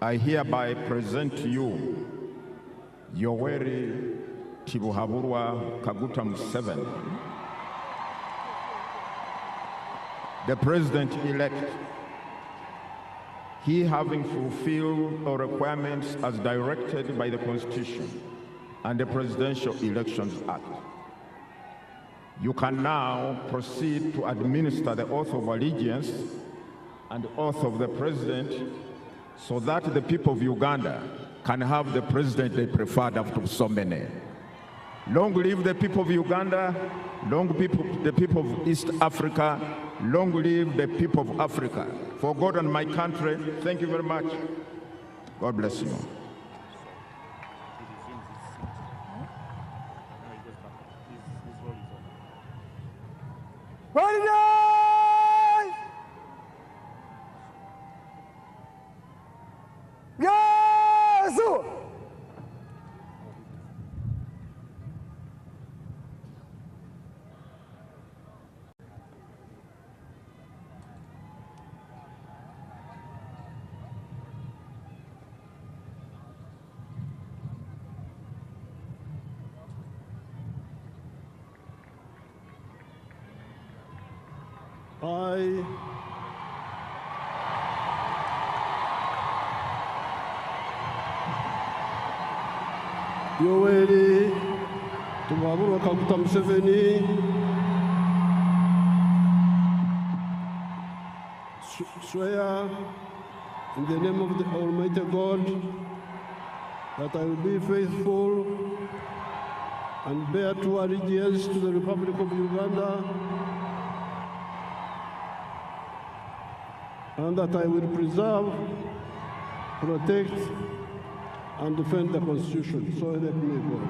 I hereby present to you Yoweri Tibuhaburwa Kaguta Museveni, the President-elect, he having fulfilled all requirements as directed by the Constitution and the Presidential Elections Act. You can now proceed to administer the oath of allegiance and the oath of the President so that the people of Uganda can have the President they preferred after so many. Long live the people of Uganda, long live the people of East Africa, long live the people of Africa. For God and my country, thank you very much. God bless you. I, Yoweri Tibuhaburwa Kaguta Museveni, swear in the name of the Almighty God that I will be faithful and bear true allegiance to the Republic of Uganda, and that I will preserve, protect, and defend the Constitution. So help me God.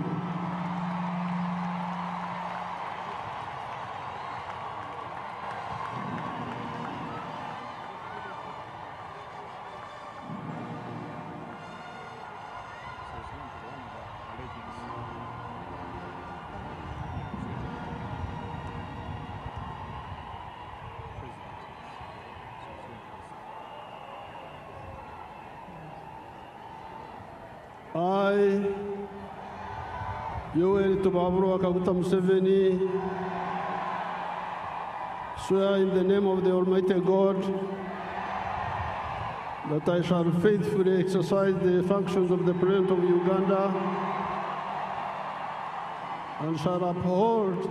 I, Yoweri Tibuhaburwa Kaguta Museveni, swear in the name of the Almighty God that I shall faithfully exercise the functions of the President of Uganda and shall uphold,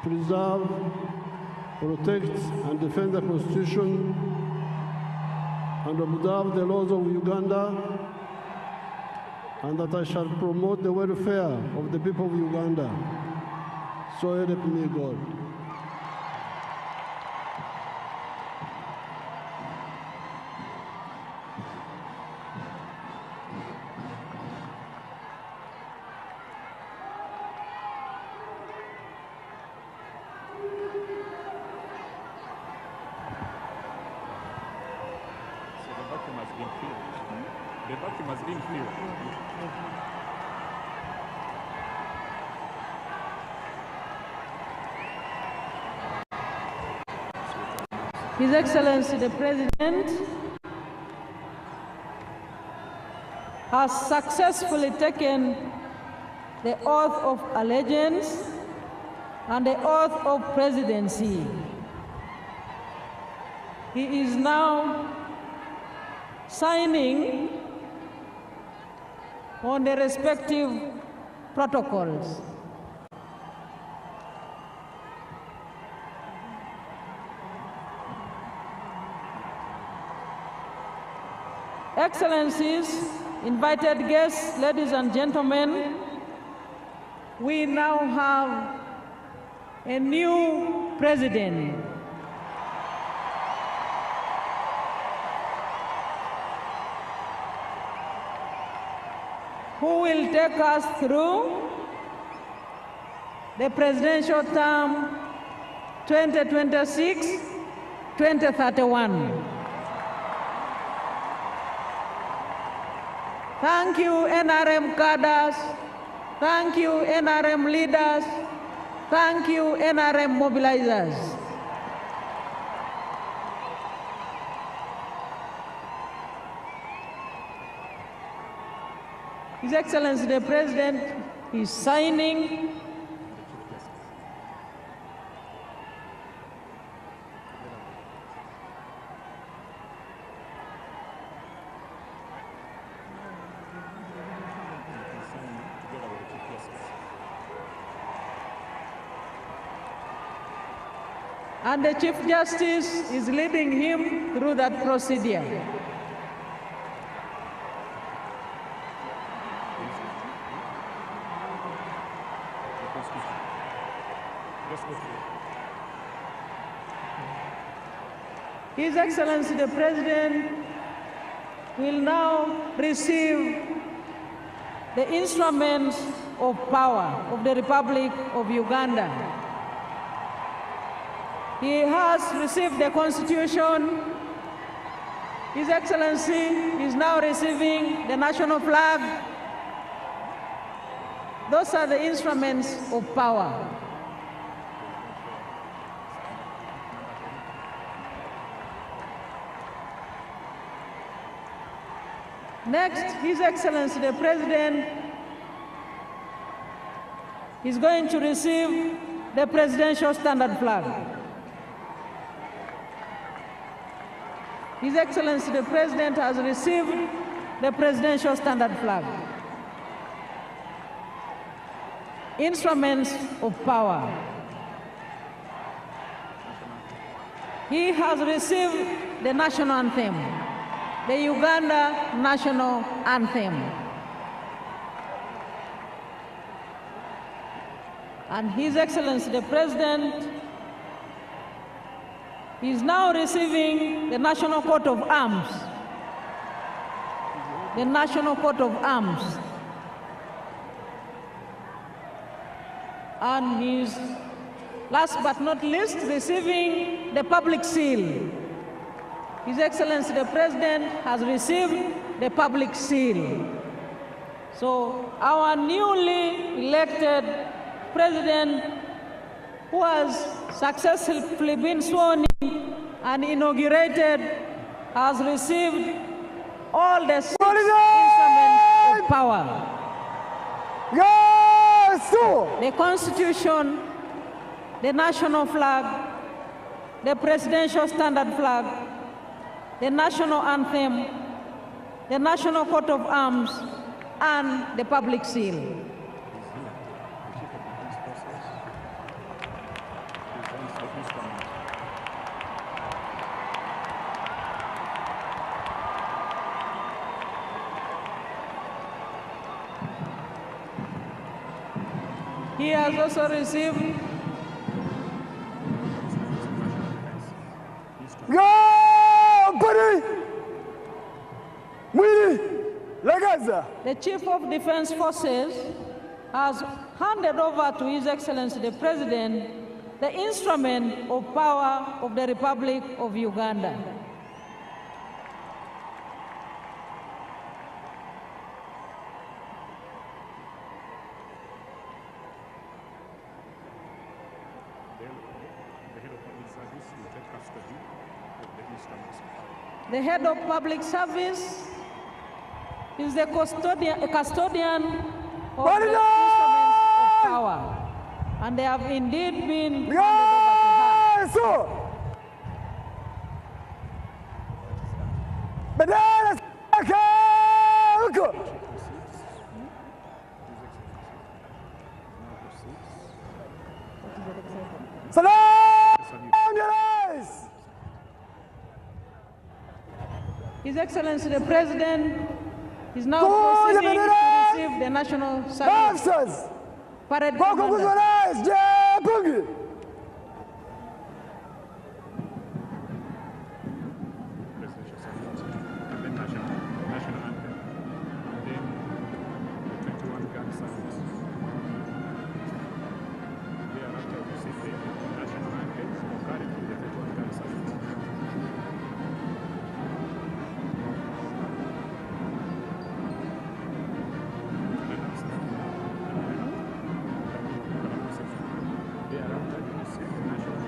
preserve, protect, and defend the Constitution and observe the laws of Uganda, and that I shall promote the welfare of the people of Uganda. So help me God. So the vacuum has been filled. The vacuum has been filled. His Excellency the President has successfully taken the oath of allegiance and the oath of presidency. He is now signing on the respective protocols. Excellencies, invited guests, ladies and gentlemen, we now have a new president. Who will take us through the presidential term 2026-2031. Thank you, NRM cadres. Thank you, NRM leaders. Thank you, NRM mobilizers. His Excellency the President is signing and the Chief Justice is leading him through that procedure. His Excellency the President will now receive the instruments of power of the Republic of Uganda. He has received the Constitution. His Excellency is now receiving the national flag. Those are the instruments of power. Next, His Excellency the President is going to receive the presidential standard flag. His Excellency the President has received the presidential standard flag. Instruments of power. He has received the national anthem, the Uganda national anthem. And His Excellency the President is now receiving the National Coat of Arms. The National Coat of Arms. And he's, last but not least, receiving the public seal. His Excellency the President has received the public seal. So our newly elected President, who has successfully been sworn in and inaugurated, has received all the six instruments of power. Yes, sir. The Constitution, the national flag, the presidential standard flag, the national anthem, the national coat of arms, and the public seal. He has also received the Chief of Defense Forces has handed over to His Excellency the President the instrument of power of the Republic of Uganda. The head of public service is the custodian of the instruments of power, and they have indeed been handed over to her. His Excellency the President is now proceeding to receive the national salute. Parade Commander.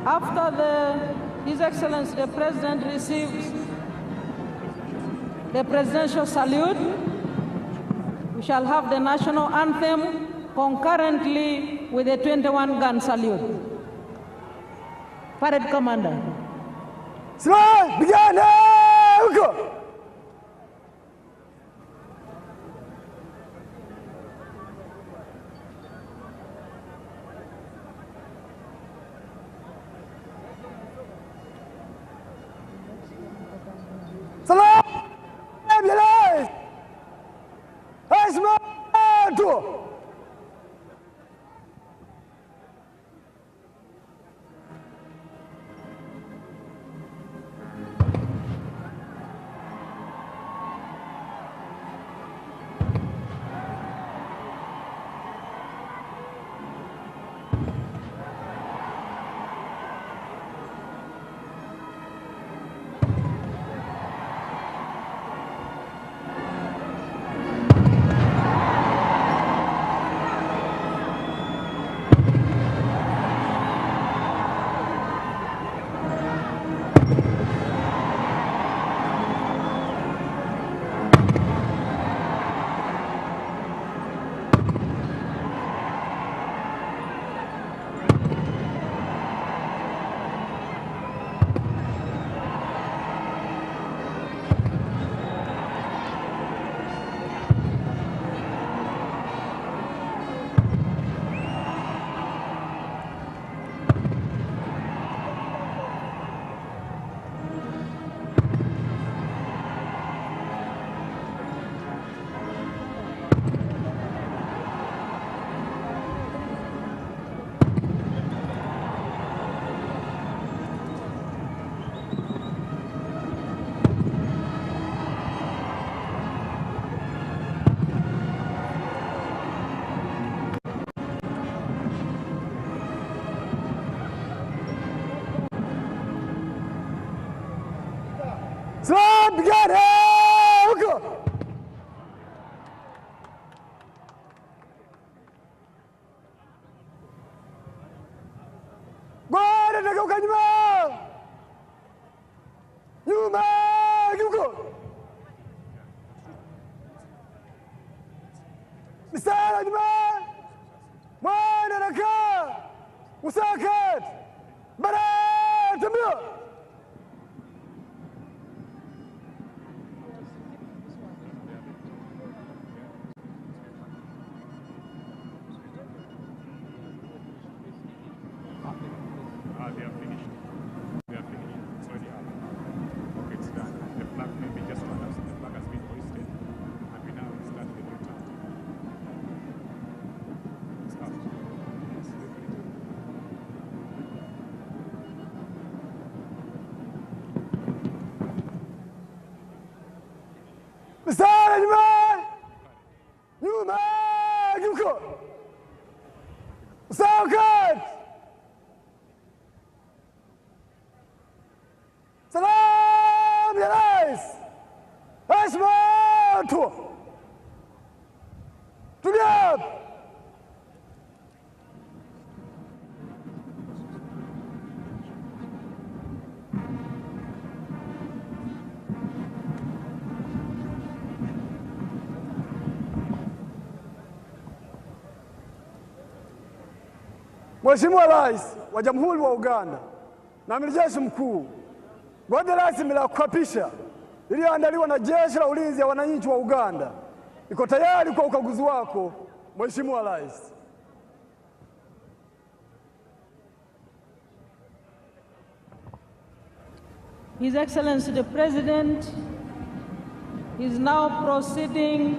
After His Excellency the President receives the presidential salute, We shall have the national anthem concurrently with the 21-gun salute. Parade Commander. Slide, begin, go! Salam, Yalais! Asmatu! Slide, begin, go! Bora, negão, canimão! Yuma, go! Mistara, animal! Mana, naka! Usakat! Barat, tamil! They are finished. They are finished. It's already up. Okay, it's done. The flag, maybe just one else. The flag has been hoisted. And we now start the new time. Start. Yes. Mr. Animal! You man! You go! So good! Salam, Yalais! Asmatu! Tuliab! Mheshimiwa Rais wa Jamhuri wa Uganda na Amiri Jeshi Mkuu, gwaride rasmi la kuapisha iliyoandaliwa na Jeshi la Ulinzi ya Wananchi wa Uganda iko tayari kwa ukaguzi wako, Mheshimiwa Rais. His Excellency the President is now proceeding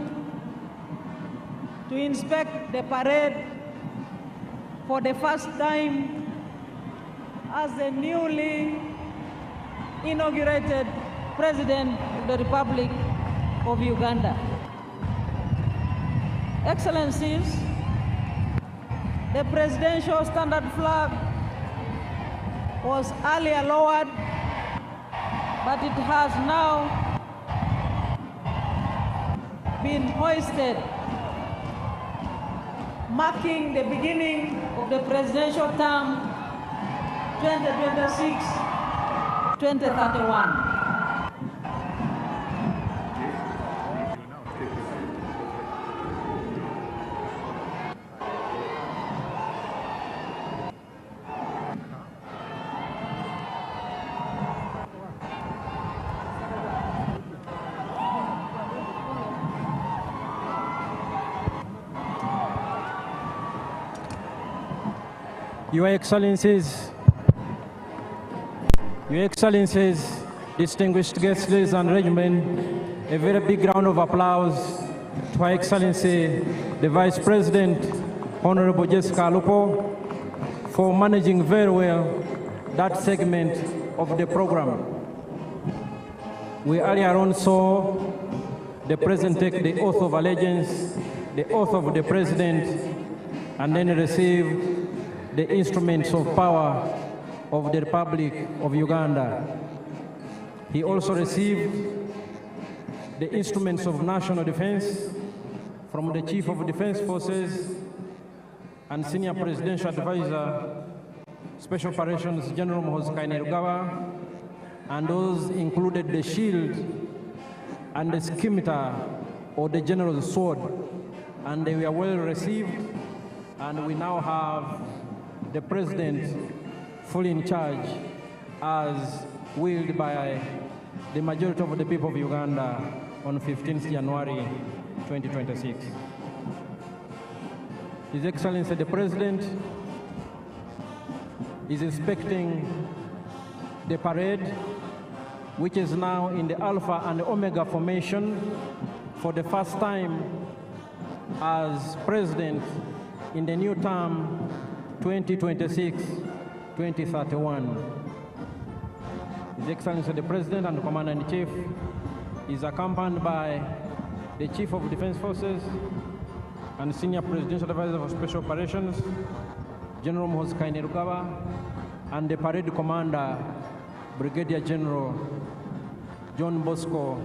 to inspect the parade for the first time as the newly inaugurated President of the Republic of Uganda. Excellencies, the presidential standard flag was earlier lowered, but it has now been hoisted, marking the beginning of the presidential term 2026-2031. Your Excellencies, distinguished guests, ladies and gentlemen, a very big round of applause to Her Excellency, the Vice President, Honorable Jessica Alupo, for managing very well that segment of the program. We earlier on saw the President take the oath of allegiance, the oath of the President, and then receive the instruments of power of the Republic of Uganda. He also received the instruments of national defense from the Chief of Defense Forces and Senior Presidential Advisor, Special Operations General Muhoozi, and those included the shield and the scimitar, or the general's sword, and they were well received, and we now have the President fully in charge as willed by the majority of the people of Uganda on 15th January 2026. His Excellency the President is inspecting the parade, which is now in the Alpha and Omega formation for the first time as President in the new term 2026-2031. His Excellency the President and the Commander-in-Chief is accompanied by the Chief of Defense Forces and Senior Presidential Advisor for Special Operations, General Muhoozi, and the Parade Commander, Brigadier General John Bosco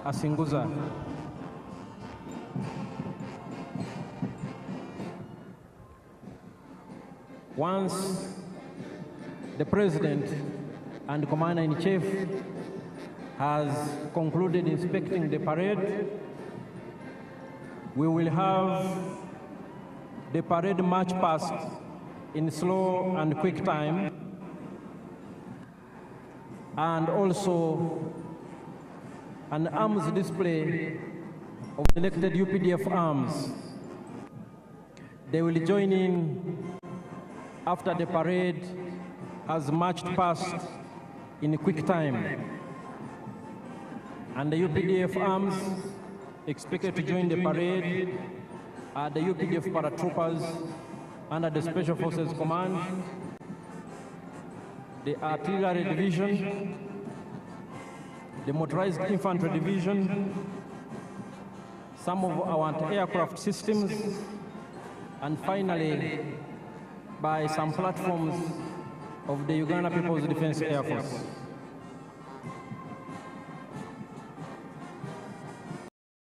Asinguza. Once the President and Commander-in-Chief has concluded inspecting the parade, we will have the parade march past in slow and quick time, and also an arms display of selected UPDF arms. They will join in after the parade has marched past in a quick time. And the UPDF arms expected to join the parade are the UPDF paratroopers under the Special Forces Command, the Artillery Division, the Motorized Infantry Division, some of our anti-aircraft systems, and finally, by some platforms of the Uganda People's Defense Air Force.